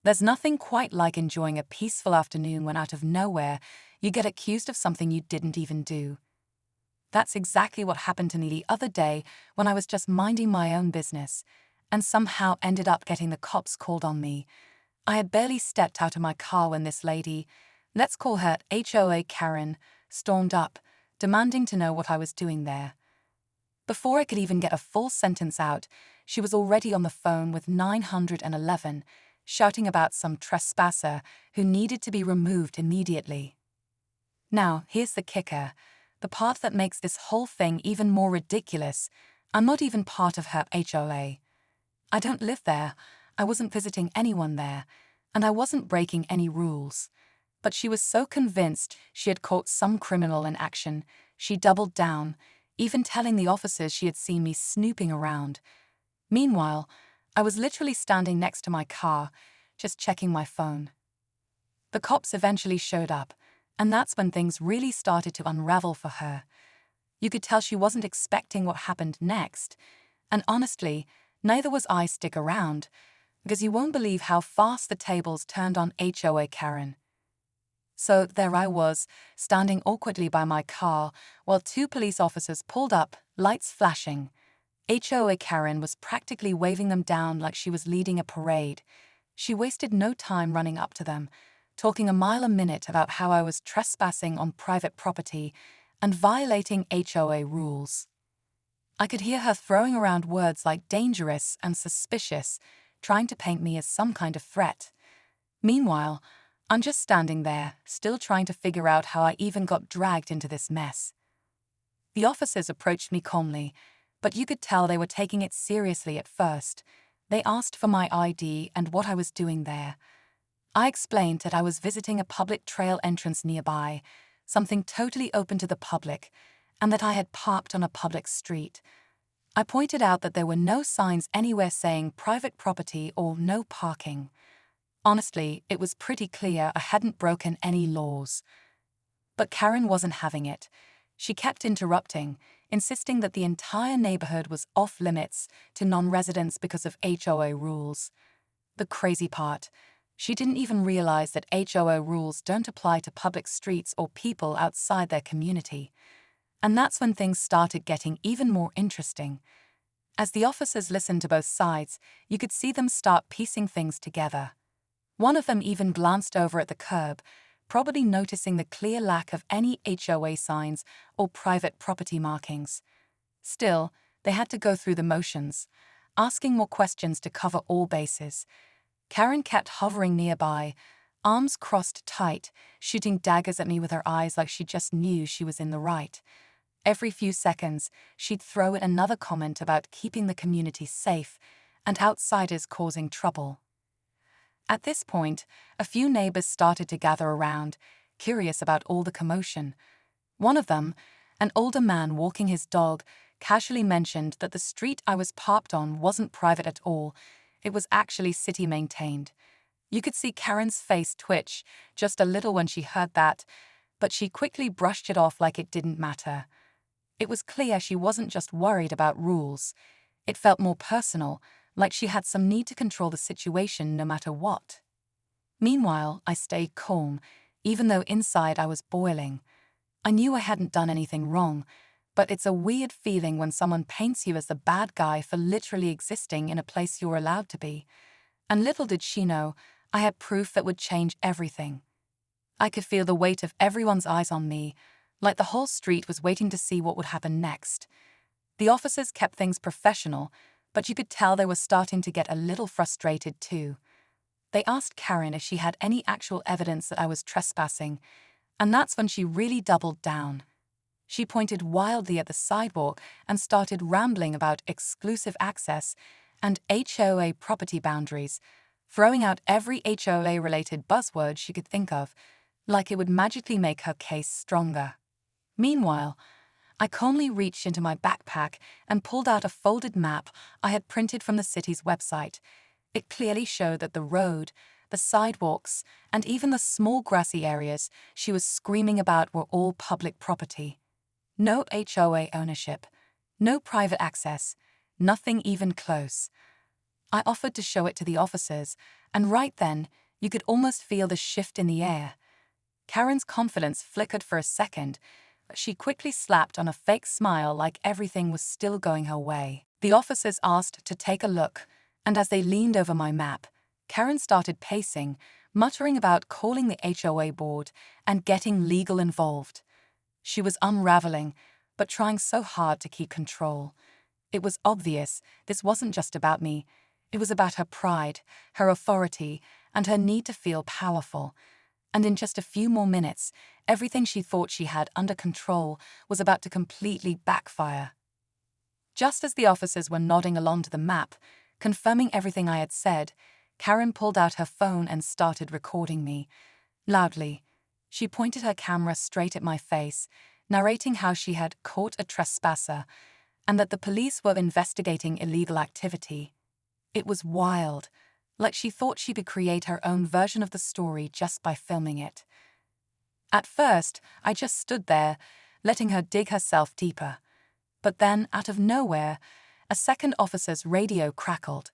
There's nothing quite like enjoying a peaceful afternoon when out of nowhere you get accused of something you didn't even do. That's exactly what happened to me the other day when I was just minding my own business and somehow ended up getting the cops called on me. I had barely stepped out of my car when this lady, let's call her HOA Karen, stormed up, demanding to know what I was doing there. Before I could even get a full sentence out, she was already on the phone with 911, shouting about some trespasser who needed to be removed immediately. Now, here's the kicker, the part that makes this whole thing even more ridiculous. I'm not even part of her HOA. I don't live there, I wasn't visiting anyone there, and I wasn't breaking any rules. But she was so convinced she had caught some criminal in action, she doubled down, even telling the officers she had seen me snooping around. Meanwhile, I was literally standing next to my car, just checking my phone. The cops eventually showed up, and that's when things really started to unravel for her. You could tell she wasn't expecting what happened next, and honestly, neither was I. Stick around, because you won't believe how fast the tables turned on HOA Karen. So there I was, standing awkwardly by my car, while two police officers pulled up, lights flashing. HOA Karen was practically waving them down like she was leading a parade. She wasted no time running up to them, talking a mile a minute about how I was trespassing on private property and violating HOA rules. I could hear her throwing around words like dangerous and suspicious, trying to paint me as some kind of threat. Meanwhile, I'm just standing there, still trying to figure out how I even got dragged into this mess. The officers approached me calmly, but you could tell they were taking it seriously at first. They asked for my ID and what I was doing there. I explained that I was visiting a public trail entrance nearby, something totally open to the public, and that I had parked on a public street. I pointed out that there were no signs anywhere saying private property or no parking. Honestly, it was pretty clear I hadn't broken any laws. But Karen wasn't having it. She kept interrupting, insisting that the entire neighborhood was off-limits to non-residents because of HOA rules. The crazy part, she didn't even realize that HOA rules don't apply to public streets or people outside their community. And that's when things started getting even more interesting. As the officers listened to both sides, you could see them start piecing things together. One of them even glanced over at the curb, probably noticing the clear lack of any HOA signs or private property markings. Still, they had to go through the motions, asking more questions to cover all bases. Karen kept hovering nearby, arms crossed tight, shooting daggers at me with her eyes like she just knew she was in the right. Every few seconds, she'd throw in another comment about keeping the community safe and outsiders causing trouble. At this point, a few neighbors started to gather around, curious about all the commotion. One of them, an older man walking his dog, casually mentioned that the street I was parked on wasn't private at all. It was actually city-maintained. You could see Karen's face twitch just a little when she heard that, but she quickly brushed it off like it didn't matter. It was clear she wasn't just worried about rules. It felt more personal, like she had some need to control the situation no matter what. Meanwhile, I stayed calm, even though inside I was boiling. I knew I hadn't done anything wrong, but it's a weird feeling when someone paints you as the bad guy for literally existing in a place you're allowed to be. And little did she know, I had proof that would change everything. I could feel the weight of everyone's eyes on me, like the whole street was waiting to see what would happen next. The officers kept things professional, but you could tell they were starting to get a little frustrated too. They asked Karen if she had any actual evidence that I was trespassing, and that's when she really doubled down. She pointed wildly at the sidewalk and started rambling about exclusive access and HOA property boundaries, throwing out every HOA-related buzzword she could think of, like it would magically make her case stronger. Meanwhile, I calmly reached into my backpack and pulled out a folded map I had printed from the city's website. It clearly showed that the road, the sidewalks, and even the small grassy areas she was screaming about were all public property. No HOA ownership, no private access, nothing even close. I offered to show it to the officers, And right then, you could almost feel the shift in the air. Karen's confidence flickered for a second, but she quickly slapped on a fake smile like everything was still going her way. The officers asked to take a look, and as they leaned over my map, Karen started pacing, muttering about calling the HOA board and getting legal involved. She was unraveling, but trying so hard to keep control. It was obvious this wasn't just about me. It was about her pride, her authority, and her need to feel powerful. And in just a few more minutes, everything she thought she had under control was about to completely backfire. Just as the officers were nodding along to the map, confirming everything I had said, Karen pulled out her phone and started recording me. Loudly, she pointed her camera straight at my face, narrating how she had caught a trespasser and that the police were investigating illegal activity. It was wild, like she thought she could create her own version of the story just by filming it. At first, I just stood there, letting her dig herself deeper. But then, out of nowhere, a second officer's radio crackled.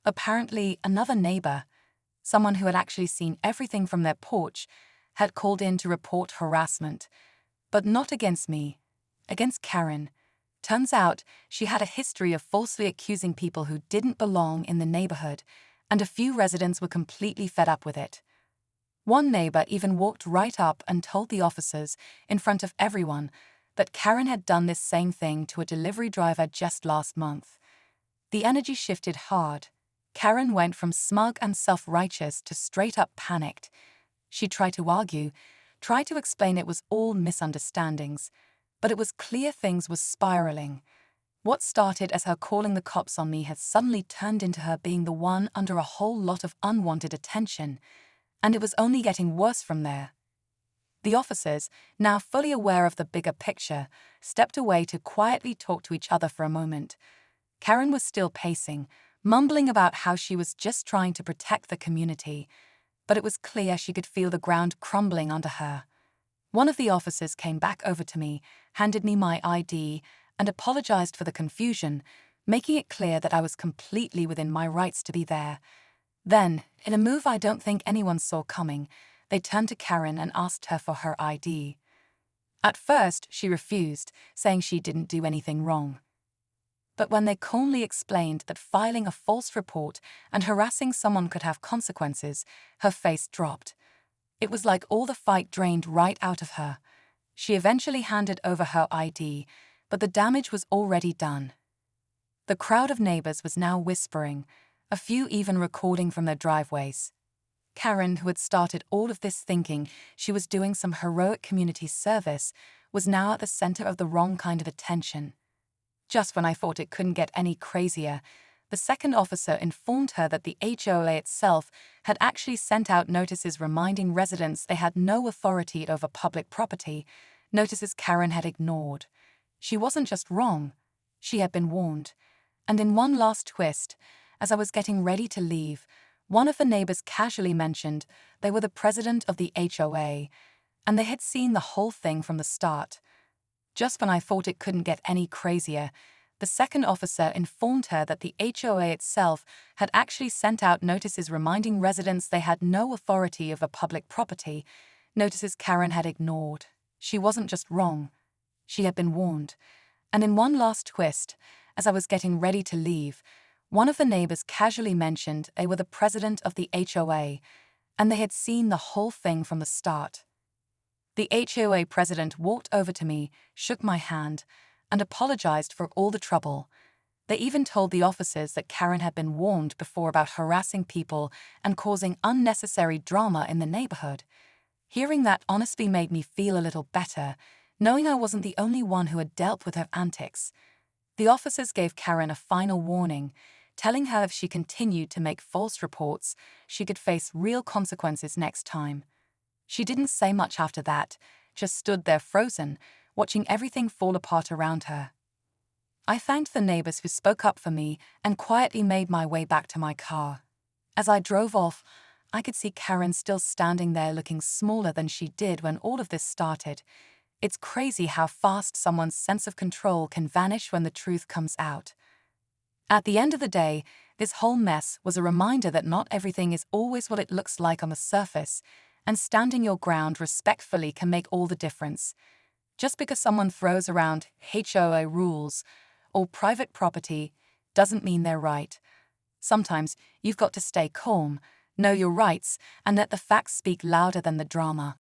Apparently, another neighbor, someone who had actually seen everything from their porch, had called in to report harassment. But not against me, against Karen. Turns out, she had a history of falsely accusing people who didn't belong in the neighborhood, and a few residents were completely fed up with it. One neighbor even walked right up and told the officers, in front of everyone, that Karen had done this same thing to a delivery driver just last month. The energy shifted hard. Karen went from smug and self-righteous to straight-up panicked. She tried to argue, tried to explain it was all misunderstandings, but it was clear things were spiraling. What started as her calling the cops on me had suddenly turned into her being the one under a whole lot of unwanted attention, and it was only getting worse from there. The officers, now fully aware of the bigger picture, stepped away to quietly talk to each other for a moment. Karen was still pacing, mumbling about how she was just trying to protect the community, but it was clear she could feel the ground crumbling under her. One of the officers came back over to me, handed me my ID, and apologized for the confusion, making it clear that I was completely within my rights to be there. Then, in a move I don't think anyone saw coming, they turned to Karen and asked her for her ID. At first, she refused, saying she didn't do anything wrong. But when they calmly explained that filing a false report and harassing someone could have consequences, her face dropped. It was like all the fight drained right out of her. She eventually handed over her ID, but the damage was already done. The crowd of neighbors was now whispering, a few even recording from their driveways. Karen, who had started all of this thinking she was doing some heroic community service, was now at the center of the wrong kind of attention. Just when I thought it couldn't get any crazier, the second officer informed her that the HOA itself had actually sent out notices reminding residents they had no authority over public property, notices Karen had ignored. She wasn't just wrong, she had been warned. And in one last twist, as I was getting ready to leave, one of the neighbors casually mentioned they were the president of the HOA, and they had seen the whole thing from the start. Just when I thought it couldn't get any crazier, the second officer informed her that the HOA itself had actually sent out notices reminding residents they had no authority over public property, notices Karen had ignored. She wasn't just wrong, she had been warned. And in one last twist, as I was getting ready to leave, one of the neighbors casually mentioned they were the president of the HOA, and they had seen the whole thing from the start. The HOA president walked over to me, shook my hand, and apologized for all the trouble. They even told the officers that Karen had been warned before about harassing people and causing unnecessary drama in the neighborhood. Hearing that honestly made me feel a little better, knowing I wasn't the only one who had dealt with her antics. The officers gave Karen a final warning, telling her if she continued to make false reports, she could face real consequences next time. She didn't say much after that, just stood there frozen, watching everything fall apart around her. I thanked the neighbors who spoke up for me and quietly made my way back to my car. As I drove off, I could see Karen still standing there looking smaller than she did when all of this started. It's crazy how fast someone's sense of control can vanish when the truth comes out. At the end of the day, This whole mess was a reminder that not everything is always what it looks like on the surface, and standing your ground respectfully can make all the difference. Just because someone throws around HOA rules or private property doesn't mean they're right. Sometimes you've got to stay calm, know your rights, and let the facts speak louder than the drama.